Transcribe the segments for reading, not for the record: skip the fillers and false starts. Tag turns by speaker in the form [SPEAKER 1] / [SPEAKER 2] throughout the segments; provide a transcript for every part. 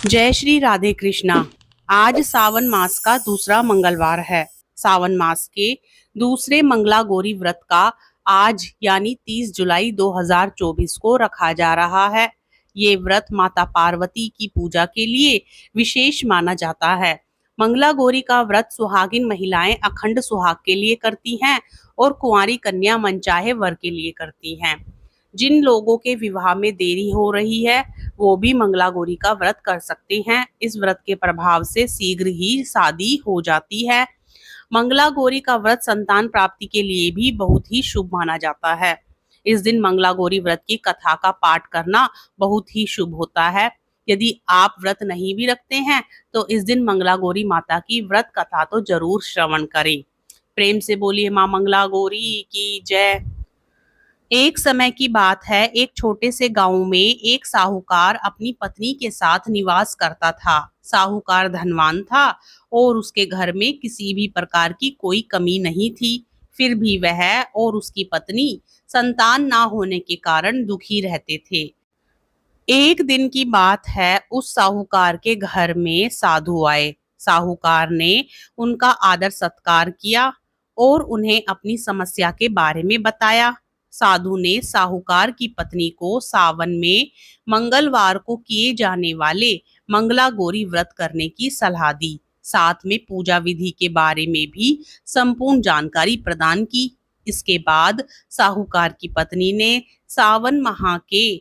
[SPEAKER 1] जय श्री राधे कृष्णा। आज सावन मास का दूसरा मंगलवार है। सावन मास के दूसरे मंगला गौरी व्रत का आज यानी 30 जुलाई 2024 को रखा जा रहा है। ये व्रत माता पार्वती की पूजा के लिए विशेष माना जाता है। मंगला गौरी का व्रत सुहागिन महिलाएं अखंड सुहाग के लिए करती हैं और कुंवारी कन्या मनचाहे वर के लिए करती हैं। जिन लोगों के विवाह में देरी हो रही है वो भी मंगला गौरी का व्रत कर सकते हैं। इस व्रत के प्रभाव से शीघ्र ही शादी हो जाती है। मंगला गौरी का व्रत संतान प्राप्ति के लिए भी बहुत ही शुभ माना जाता है। इस दिन मंगला गौरी व्रत की कथा का पाठ करना बहुत ही शुभ होता है। यदि आप व्रत नहीं भी रखते हैं तो इस दिन मंगला गौरी माता की व्रत कथा तो जरूर श्रवण करें। प्रेम से बोलिए माँ मंगला गौरी की जय। एक समय की बात है, एक छोटे से गांव में एक साहूकार अपनी पत्नी के साथ निवास करता था। साहूकार धनवान था और उसके घर में किसी भी प्रकार की कोई कमी नहीं थी। फिर भी वह और उसकी पत्नी संतान ना होने के कारण दुखी रहते थे। एक दिन की बात है, उस साहूकार के घर में साधु आए। साहूकार ने उनका आदर सत्कार किया और उन्हें अपनी समस्या के बारे में बताया। साधु ने साहूकार की पत्नी को सावन में मंगलवार को किए जाने वाले मंगला गौरी व्रत करने की सलाह दी। साथ में पूजा विधि के बारे में भी संपूर्ण जानकारी प्रदान की। इसके बाद साहूकार की पत्नी ने सावन माह के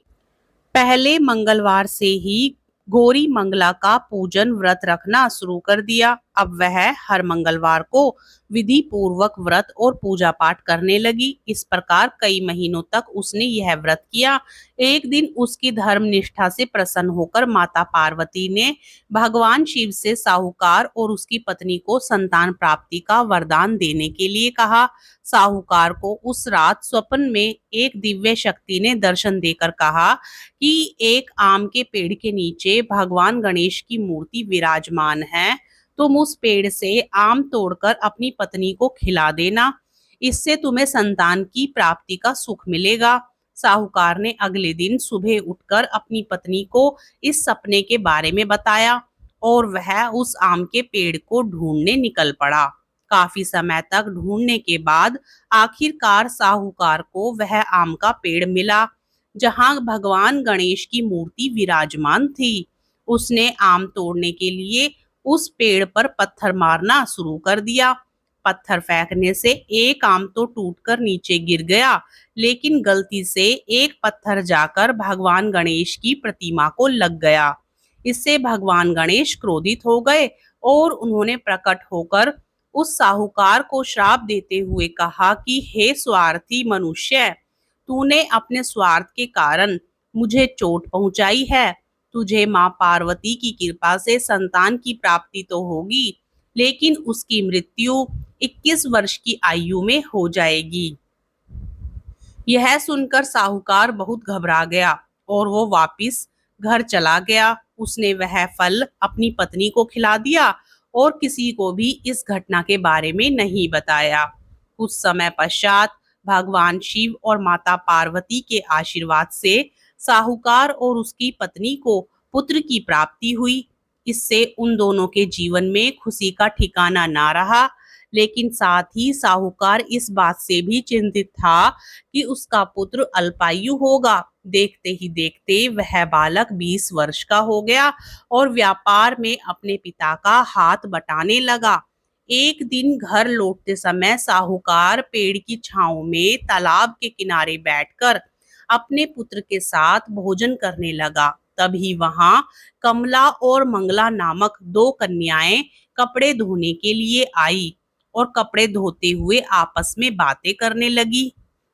[SPEAKER 1] पहले मंगलवार से ही गौरी मंगला का पूजन व्रत रखना शुरू कर दिया। अब वह हर मंगलवार को विधि पूर्वक व्रत और पूजा पाठ करने लगी। इस प्रकार कई महीनों तक उसने यह व्रत किया। एक दिन उसकी धर्म निष्ठा से प्रसन्न होकर माता पार्वती ने भगवान शिव से साहूकार और उसकी पत्नी को संतान प्राप्ति का वरदान देने के लिए कहा। साहूकार को उस रात स्वप्न में एक दिव्य शक्ति ने दर्शन देकर कहा कि एक आम के पेड़ के नीचे भगवान गणेश की मूर्ति विराजमान है। तुम उस पेड़ से आम तोड़कर अपनी पत्नी को खिला देना, इससे तुम्हें संतान की प्राप्ति का सुख मिलेगा। साहूकार ने अगले दिन सुबह उठकर अपनी पत्नी को इस सपने के बारे में बताया और वह उस आम के पेड़ को ढूंढने निकल पड़ा। काफी समय तक ढूंढने के बाद आखिरकार साहूकार को वह आम का पेड़ मिला जहां भगवान गणेश की मूर्ति विराजमान थी। उसने आम तोड़ने के लिए उस पेड़ पर पत्थर मारना शुरू कर दिया। पत्थर फेंकने से एक आम तो टूटकर नीचे गिर गया, लेकिन गलती से एक पत्थर जाकर भगवान गणेश की प्रतिमा को लग गया। इससे भगवान गणेश क्रोधित हो गए और उन्होंने प्रकट होकर उस साहूकार को श्राप देते हुए कहा कि हे स्वार्थी मनुष्य, तूने अपने स्वार्थ के कारण मुझे चोट पहुंचाई है। तुझे माँ पार्वती की कृपा से संतान की प्राप्ति तो होगी, लेकिन उसकी मृत्यु 21 वर्ष की आयु में हो जाएगी। यह सुनकर साहूकार बहुत घबरा गया और वो वापिस घर चला गया। उसने वह फल अपनी पत्नी को खिला दिया और किसी को भी इस घटना के बारे में नहीं बताया। कुछ समय पश्चात भगवान शिव और माता पार्वती के आशीर्वाद से साहूकार और उसकी पत्नी को पुत्र की प्राप्ति हुई। इससे उन दोनों के जीवन में खुशी का ठिकाना ना रहा, लेकिन साथ ही साहूकार इस बात से भी चिंतित था कि उसका पुत्र अल्पायु होगा। देखते ही देखते वह बालक 20 वर्ष का हो गया और व्यापार में अपने पिता का हाथ बटाने लगा। एक दिन घर लौटते समय साहूकार पेड़ की छांव में तालाब के किनारे बैठकर अपने पुत्र के साथ भोजन करने लगा। तभी वहां कमला और मंगला नामक दो कन्याएं कपड़े धोने के लिए आई और कपड़े धोते हुए आपस में बातें करने लगी।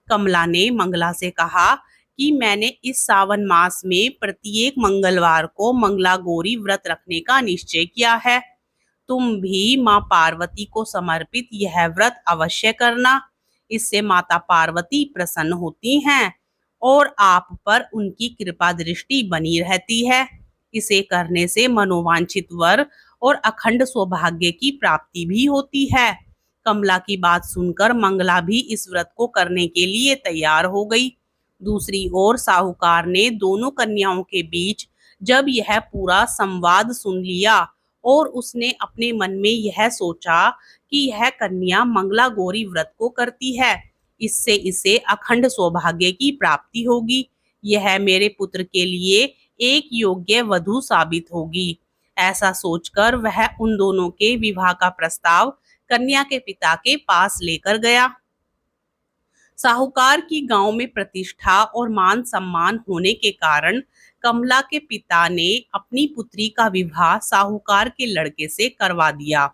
[SPEAKER 1] कमला ने मंगला से कहा कि मैंने इस सावन मास में प्रत्येक मंगलवार को मंगला गौरी व्रत रखने का निश्चय किया है। तुम भी माँ पार्वती को समर्पित यह व्रत अवश्य करना। इससे माता पार्वती प्रसन्न होती हैं और आप पर उनकी कृपा दृष्टि बनी रहती है। इसे करने से मनोवांछित वर और अखंड सौभाग्य की प्राप्ति भी होती है। कमला की बात सुनकर मंगला भी इस व्रत को करने के लिए तैयार हो गई। दूसरी ओर साहूकार ने दोनों कन्याओं के बीच जब यह पूरा संवाद सुन लिया और उसने अपने मन में यह सोचा कि यह कन्या मंगला गौरी व्रत को करती है, इससे इसे अखंड सौभाग्य की प्राप्ति होगी। यह मेरे पुत्र के लिए एक योग्य वधू साबित होगी। ऐसा सोचकर वह उन दोनों के विवाह का प्रस्ताव कन्या के पिता के पास लेकर गया। साहूकार की गांव में प्रतिष्ठा और मान सम्मान होने के कारण कमला के पिता ने अपनी पुत्री का विवाह साहूकार के लड़के से करवा दिया।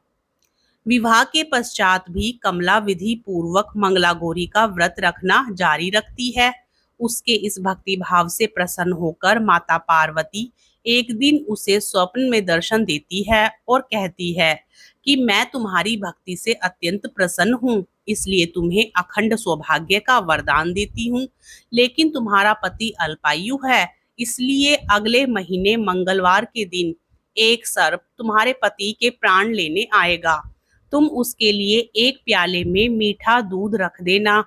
[SPEAKER 1] विवाह के पश्चात भी कमला विधि पूर्वक मंगला गौरी का व्रत रखना जारी रखती है। उसके इस भक्ति भाव से प्रसन्न होकर माता पार्वती एक दिन उसे स्वप्न में दर्शन देती है और कहती है कि मैं तुम्हारी भक्ति से अत्यंत प्रसन्न हूँ, इसलिए तुम्हें अखंड सौभाग्य का वरदान देती हूँ। लेकिन तुम्हारा पति अल्पायु है, इसलिए अगले महीने मंगलवार के दिन एक सर्प तुम्हारे पति के प्राण लेने आएगा। तुम उसके लिए एक प्याले में मीठा दूध रख देना।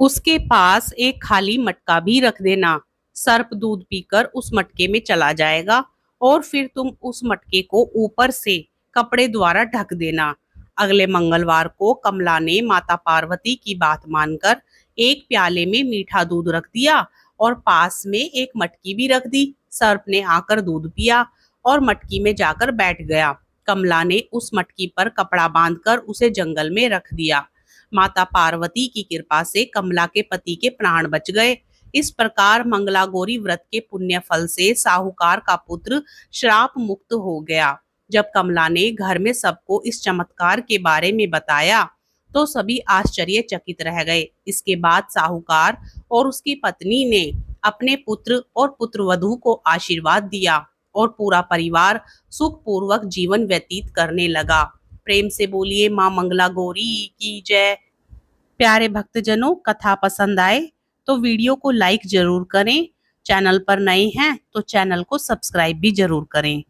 [SPEAKER 1] उसके पास एक खाली मटका भी रख देना। सर्प दूध पीकर उस मटके में चला जाएगा और फिर तुम उस मटके को ऊपर से कपड़े द्वारा ढक देना। अगले मंगलवार को कमला ने माता पार्वती की बात मानकर एक प्याले में मीठा दूध रख दिया और पास में एक मटकी भी रख दी। सर्प ने आकर दूध पिया और मटकी में जाकर बैठ गया। कमला ने उस मटकी पर कपड़ा बांधकर उसे जंगल में रख दिया। माता पार्वती की कृपा से कमला के पति के प्राण बच गए। इस प्रकार मंगला गौरी व्रत के पुण्य फल से साहूकार का पुत्र श्राप मुक्त हो गया। जब कमला ने घर में सबको इस चमत्कार के बारे में बताया तो सभी आश्चर्यचकित रह गए। इसके बाद साहूकार और उसकी पत्नी ने अपने पुत्र और पुत्रवधू को आशीर्वाद दिया और पूरा परिवार सुखपूर्वक जीवन व्यतीत करने लगा। प्रेम से बोलिए माँ मंगला गौरी की जय। प्यारे भक्तजनों, कथा पसंद आए तो वीडियो को लाइक जरूर करें। चैनल पर नए हैं तो चैनल को सब्सक्राइब भी जरूर करें।